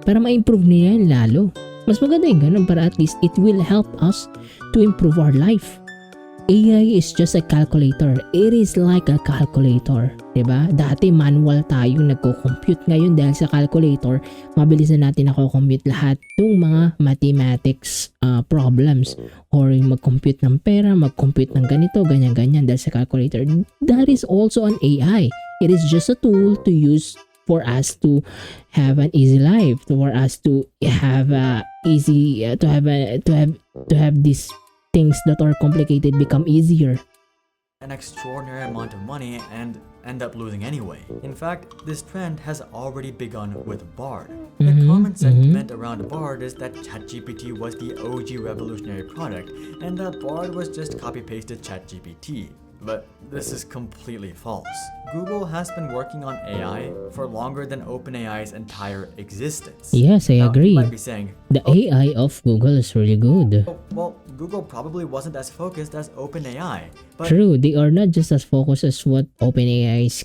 A: Para ma-improve nila yan lalo. Mas maganda yung ganun para at least it will help us to improve our life. AI is just a calculator. It is like a calculator. Diba? Dati manual tayong nagko-compute. Ngayon dahil sa calculator, mabilis na natin nako-compute lahat ng mga mathematics problems. Or mag-compute ng pera, mag-compute ng ganito, ganyan-ganyan dahil sa calculator. That is also an AI. It is just a tool to use for us to have an easy life, for us to have to have these things that are complicated become easier.
B: An extraordinary amount of money and end up losing anyway. In fact, this trend has already begun with Bard. The common sentiment around Bard is that ChatGPT was the OG revolutionary product and that Bard was just copy-pasted ChatGPT. But this is completely false. Google has been working on AI for longer than OpenAI's entire existence.
A: Yes, I
B: Now,
A: agree.
B: You might be saying,
A: The AI of Google is really good.
B: well, Google probably wasn't as focused as OpenAI, but
A: True, they are not just as focused as what OpenAI is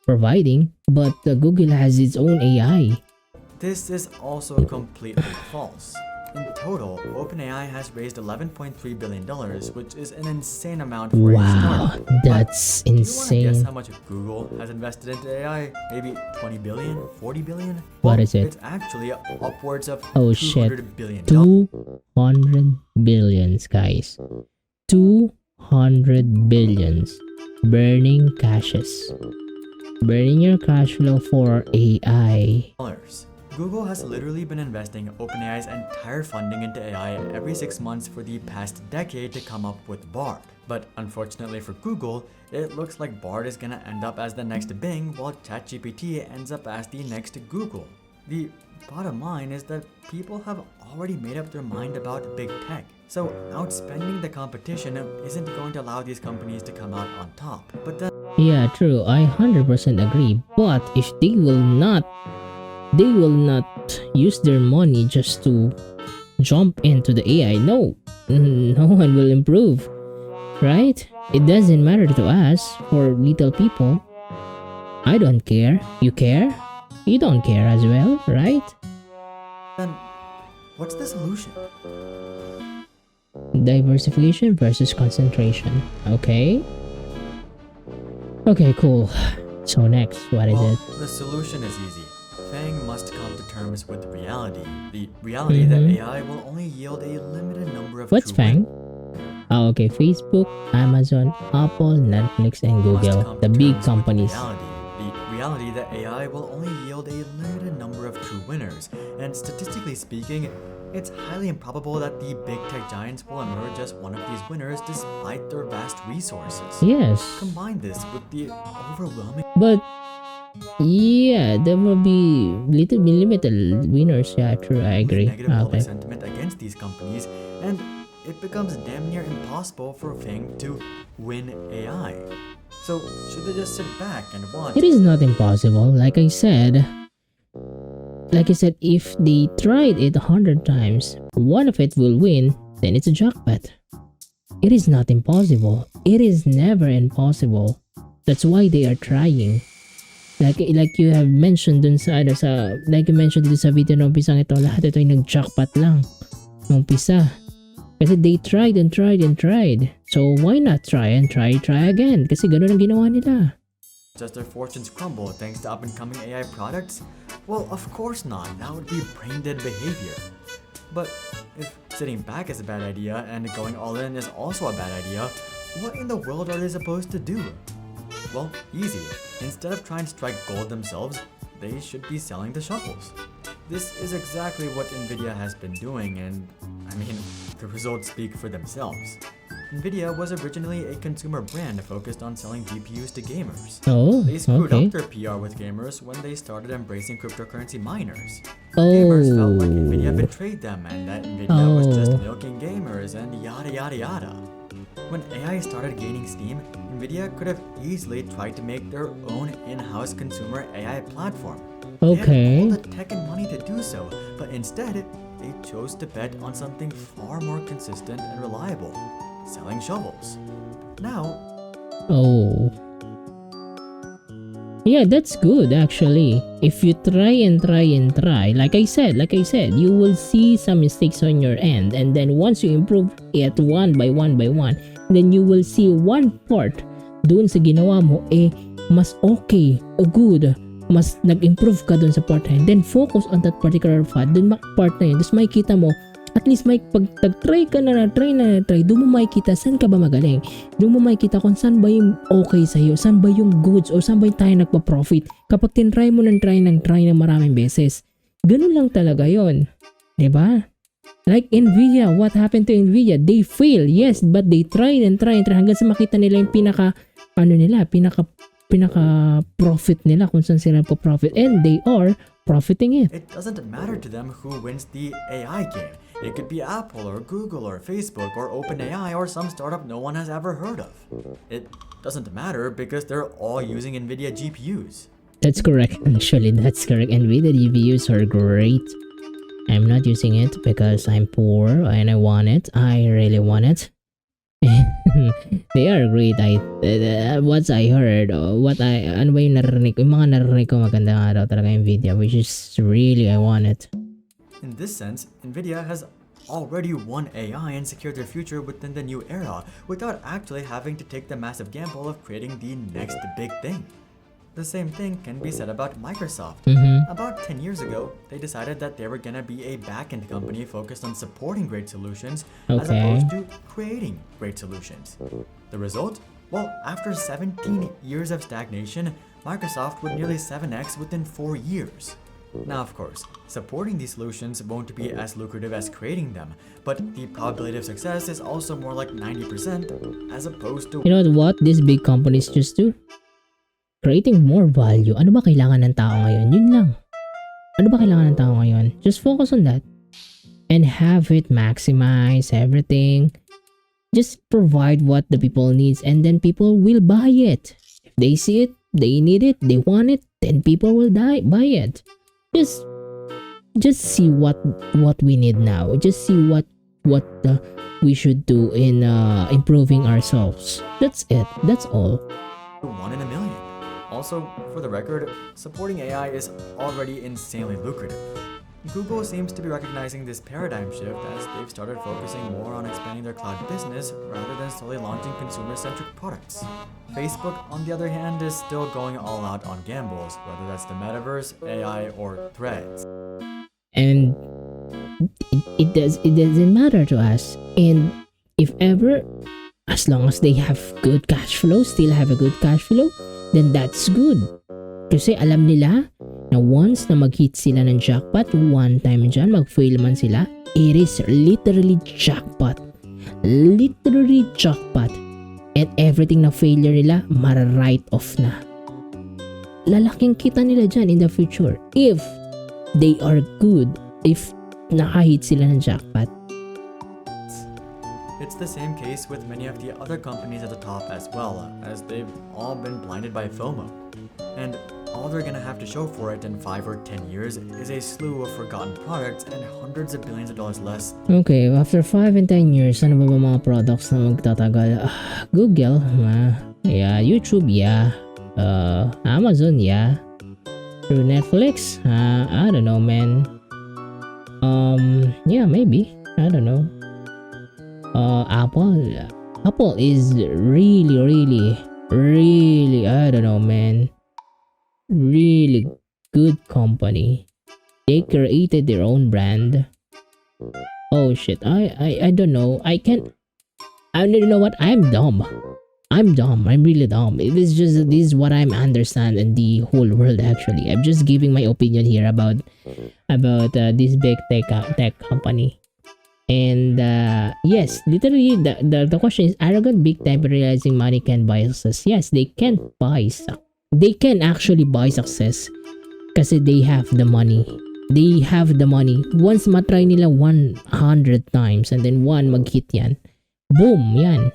A: providing, but Google has its own AI.
B: this is also completely false. In total, OpenAI has raised $11.3 billion, which is an insane amount for a
A: Wow,
B: startup.
A: that's
B: Do you want to guess
A: insane.
B: how much Google has invested into AI? Maybe 20 billion? 40 billion?
A: What
B: Well,
A: is it?
B: It's actually upwards of
A: Oh shit.
B: $200 billion.
A: 200 billions, guys. 200 billions. Burning cashes. Burning your cash flow for AI.
B: Google has literally been investing OpenAI's entire funding into AI every 6 months for the past decade to come up with Bard. But unfortunately for Google, it looks like Bard is gonna end up as the next Bing, while ChatGPT ends up as the next Google. The bottom line is that people have already made up their mind about big tech. So outspending the competition isn't going to allow these companies to come out on top. But then
A: Yeah, true. I 100% agree. But if they will not use their money just to jump into the AI, no one will improve, right? It doesn't matter to us for little people. I don't care. You care? You don't care as well, right?
B: then what's the solution?
A: Diversification versus concentration. Okay, cool. So next, what is
B: Well,
A: it?
B: the solution is easy. Fang must come to terms with reality. The reality that AI will only yield a limited number of
A: What's
B: true
A: Fang? Okay, Facebook, Amazon, Apple, Netflix, and Google, the big companies.
B: The reality that AI will only yield a limited number of true winners, and statistically speaking, it's highly improbable that the big tech giants will emerge as one of these winners despite their vast resources.
A: Yes,
B: Combine this with the overwhelming
A: but yeah, there will be little bit limited winners. Yeah, true. I agree.
B: negative public
A: Okay.
B: sentiment against these companies, and it becomes damn near impossible for Fang to win AI. So should they just sit back and watch?
A: It is not impossible. Like I said, if they tried it 100 times, one of it will win, then it's a jackpot. It is not impossible. It is never impossible. That's why they are trying. Like you have mentioned dun sa like you mentioned dun sa video na umpisang ito, lahat ito ay nag-jackpot lang nung umpisa. Kasi they tried and tried and tried. So why not try and try again? Kasi ganun ang ginawa nila.
B: Does their fortunes crumble thanks to up-and-coming AI products? Well, of course not. That would be brain-dead behavior. But if sitting back is a bad idea and going all in is also a bad idea, what in the world are they supposed to do? Well, easy. Instead of trying to strike gold themselves, they should be selling the shovels. This is exactly what Nvidia has been doing, and I mean, the results speak for themselves. Nvidia was originally a consumer brand focused on selling GPUs to gamers.
A: Oh,
B: They screwed
A: okay.
B: up their PR with gamers when they started embracing cryptocurrency miners. Gamers felt like Nvidia
A: Oh.
B: betrayed them and that Nvidia was just milking gamers and yada yada yada. When AI started gaining steam, Nvidia could have easily tried to make their own in-house consumer AI platform. They
A: Okay.
B: had all the tech and money to do so, but instead, they chose to bet on something far more consistent and reliable, selling shovels. Now,
A: Oh. Yeah, that's good actually. If you try and try and try, like I said, you will see some mistakes on your end, and then once you improve it one by one, then you will see one part dun sa ginawa mo mas okay o good, mas nag-improve ka dun sa part na yun. Then focus on that particular part na yun. Tapos makikita mo, at least pag nag-try ka na try, doon mo makikita saan ka ba magaling. Doon mo makikita kung saan ba yung okay sa'yo, saan ba yung goods, o saan ba yung tayo nagpa-profit. Kapag tinry mo ng try ng maraming beses. Ganun lang talaga yon, 'di ba? Like Nvidia, what happened to Nvidia? They fail, yes, but they tried and tried hanggang sa makita nila yung pinaka profit nila, kung saan sila po-profit, and they are profiting it.
B: it doesn't matter to them who wins the AI game. It could be Apple or Google or Facebook or OpenAI or some startup no one has ever heard of. It doesn't matter because they're all using Nvidia GPUs.
A: That's correct. Actually, that's correct. Nvidia GPUs are great. I'm not using it because I'm poor and I want it. I really want it. They are great. What I heard, ano ba yung narinig ko? Yung mga narinig ko maganda nga daw talaga yung Nvidia, which is really, I want it.
B: In this sense, Nvidia has already won AI and secured their future within the new era without actually having to take the massive gamble of creating the next big thing. The same thing can be said about Microsoft. About 10 years ago, they decided that they were gonna be a back-end company focused on supporting great solutions as
A: Okay.
B: opposed to creating great solutions. The result? Well, after 17 years of stagnation, Microsoft would nearly 7x within 4 years. Now, of course, supporting these solutions won't be as lucrative as creating them, but the probability of success is also more like 90% as opposed to
A: You know what these big companies just do? Creating more value. Ano ba kailangan ng tao ngayon? Yun lang. Ano ba kailangan ng tao ngayon? Just focus on that. And have it maximize everything. Just provide what the people needs and then people will buy it. If they see it, they need it, they want it, then people will buy it. Just see what we need now. Just see what we should do in improving ourselves. That's it. That's all.
B: 1 in a million. Also, for the record, supporting AI is already insanely lucrative. Google seems to be recognizing this paradigm shift as they've started focusing more on expanding their cloud business rather than solely launching consumer-centric products. Facebook, on the other hand, is still going all out on gambles, whether that's the metaverse, AI, or threads.
A: And it doesn't matter to us. And if ever, as long as they have good cash flow, still have a good cash flow, then that's good. Kasi alam nila na once na mag-hit sila ng jackpot, one time dyan, mag-fail man sila, it is literally jackpot. Literally jackpot. And everything na failure nila, mara-write off na. Lalaking kita nila dyan in the future. If they are good, if nakahit sila ng jackpot.
B: It's the same case with many of the other companies at the top as well, as they've all been blinded by FOMO. And all they're gonna have to show for it in 5 or 10 years is a slew of forgotten products and hundreds of billions of dollars less.
A: Okay, after 5 and 10 years, ano ba mga products na magtatagal? Google, yeah, YouTube, yeah, Amazon, yeah, through Netflix, I don't know, man. Yeah, maybe, I don't know. Apple is really, I don't know, man. Really good company. They created their own brand. Oh shit, I don't know. I don't know what. I'm dumb. I'm really dumb. This is what I'm understand in the whole world actually. I'm just giving my opinion here about this big tech company. And yes, literally the question is, arrogant big tech realizing money can buy success. Yes, they can actually buy success kasi they have the money. They have the money. Once matry nila 100 times and then one mag-hit yan, boom, yan.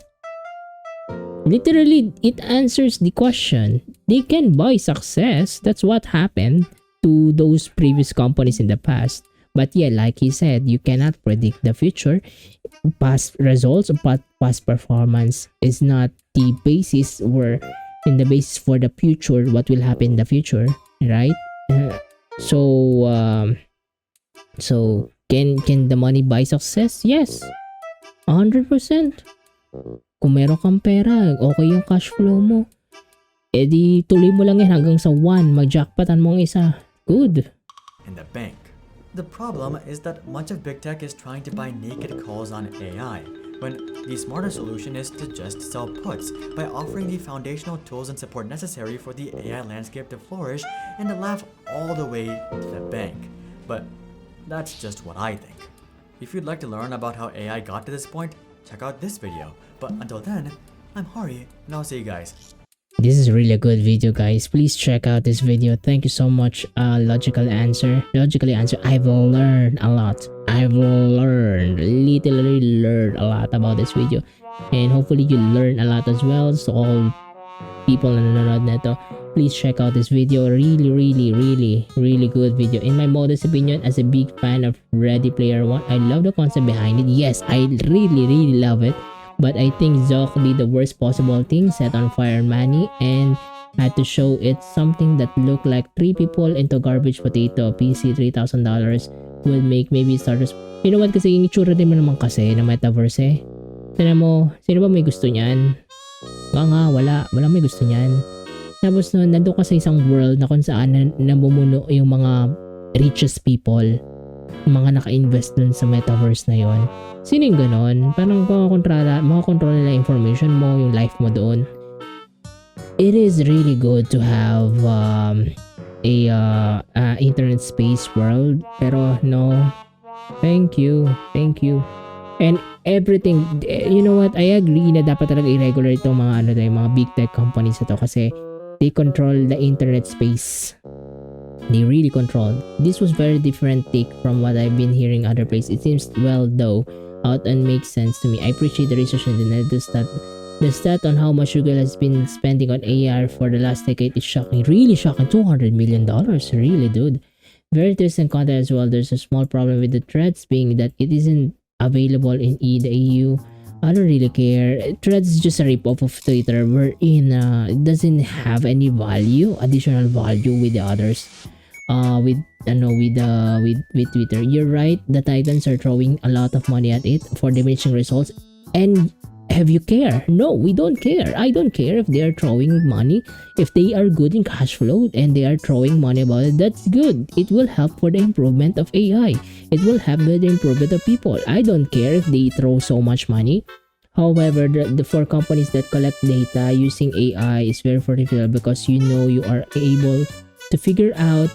A: Literally, it answers the question. They can buy success. That's what happened to those previous companies in the past. But yeah, like he said, you cannot predict the future. Past results or past performance is not the basis or in the basis for the future, what will happen in the future, right? So can the money buy success? Yes, 100%. Kung meron kang pera, okay yung cash flow mo, edi tuloy mo lang yan hanggang sa 1, mag-jackpotan mo ang isa. Good.
B: In the bank. The problem is that much of big tech is trying to buy naked calls on AI, when the smarter solution is to just sell puts by offering the foundational tools and support necessary for the AI landscape to flourish and to laugh all the way to the bank. But that's just what I think. If you'd like to learn about how AI got to this point, check out this video. But until then, I'm Hari, and I'll see you guys.
A: This is really a good video, guys. Please check out this video. Thank you so much. Logically answer. I've learned a lot. Literally learned a lot about this video, and hopefully you learn a lot as well. So all people na nanonood nito, please check out this video. Really good video. In my modest opinion, as a big fan of Ready Player One, I love the concept behind it. Yes, I really love it. But I think Zoc did the worst possible thing, set on fire money, and had to show it something that looked like 3 people into garbage potato PC $3,000 will make maybe starters. You know what, kasi yung itsura din mo naman kasi na metaverse eh. Tignan mo, sino ba may gusto niyan? Wala may gusto niyan. Tapos no, nandun ka sa isang world na kung saan namumuno yung mga richest people, mga naka-invest dun sa metaverse na yon. Sino yung ganon? Parang makakontrol nila information mo, yung life mo doon. It is really good to have internet space world, pero no, thank you. And everything, you know what, I agree na dapat talaga irregular itong mga mga big tech companies na to kasi they control the internet space. They really control. This was very different take from what I've been hearing other places. It seems well though out and makes sense to me. I appreciate the research and the stat on how much Google has been spending on AR for the last decade is shocking. Really shocking. $200 million. Really, dude. Very interesting content as well. There's a small problem with the threads being that it isn't available in the EU. I don't really care. Threads is just a rip-off of Twitter wherein it doesn't have any additional value with the others. With Twitter. You're right, the Titans are throwing a lot of money at it for diminishing results. And have you care? No, we don't care. I don't care if they are throwing money. If they are good in cash flow and they are throwing money about it, that's good. It will help for the improvement of AI. It will help with the improvement of people. I don't care if they throw so much money. However, the for companies that collect data using AI is very fertile because you are able to figure out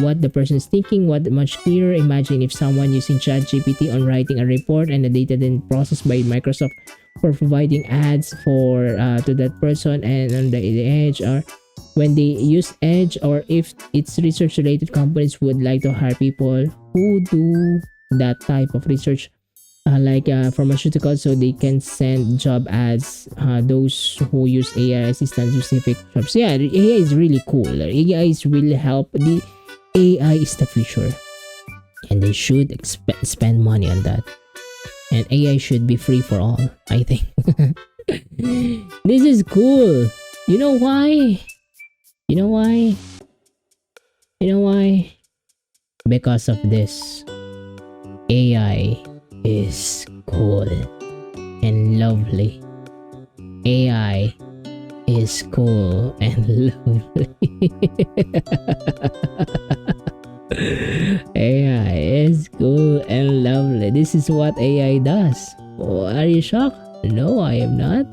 A: what the person is thinking, what much clearer. Imagine if someone using ChatGPT on writing a report and the data then processed by Microsoft for providing ads for to that person, and on the edge, or when they use Edge, or if it's research related, companies would like to hire people who do that type of research, like pharmaceuticals, so they can send job ads those who use AI assistant specific jobs. Yeah, AI is really cool. AI is really help. The AI is the future, and they should spend money on that. And AI should be free for all, I think. This is cool. You know why? Because of this. AI is cool and lovely. AI is cool and lovely. AI is cool and lovely. This is what AI does. Oh, are you shocked? No, I am not.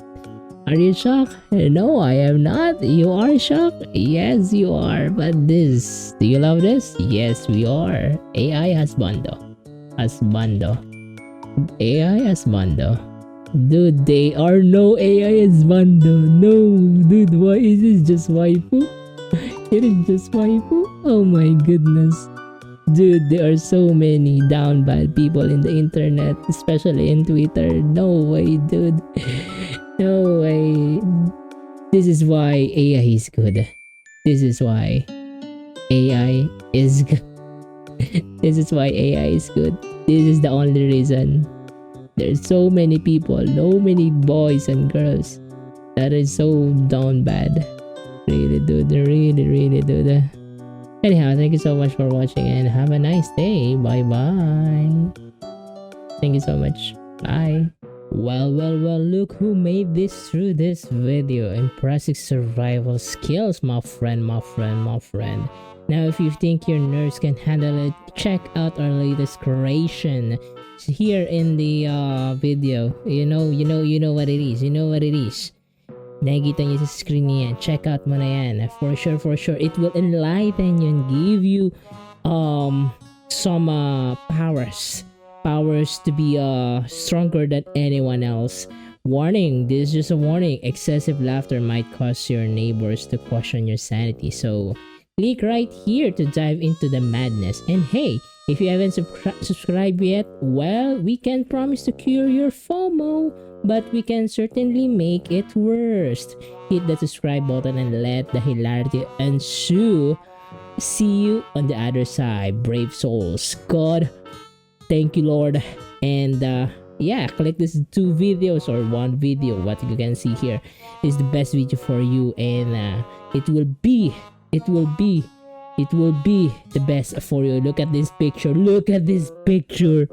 A: Are you shocked? No, I am not. You are shocked? Yes, you are. But this, do you love this? Yes, we are. AI husbando. AI husbando. Dude, they are no AI husbando. No, dude, why is this just waifu? It is just waifu? Oh my goodness. Dude, there are so many down bad people in the internet, especially in Twitter. No way, dude. No way. This is why AI is good. This is why AI is good. This is why AI is good. This is the only reason. There's so many people, so many boys and girls that is so down bad. Really, dude. Really, dude. Anyhow, thank you so much for watching and have a nice day. Bye. Thank you so much. Bye. Well, look who made this through this video. Impressive survival skills, my friend. Now, if you think your nerves can handle it, check out our latest creation here in the video. You know what it is. Nakikita niyo sa screen niya. Check out mo na yan. For sure. It will enlighten you and give you some powers. Powers to be stronger than anyone else. Warning, this is just a warning. Excessive laughter might cause your neighbors to question your sanity. So, click right here to dive into the madness. And hey, if you haven't subscribed yet, well, we can't promise to cure your FOMO, but we can certainly make it worse. Hit the subscribe button and let the hilarity ensue. See you on the other side, brave souls. God, thank you, Lord. And yeah, click this 2 videos or 1 video. What you can see here is the best video for you, and it will be the best for you. Look at this picture. Look at this picture.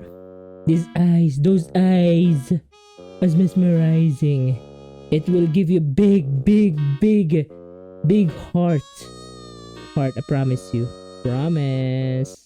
A: These eyes, those eyes, was mesmerizing. It will give you big heart. I promise you. Promise.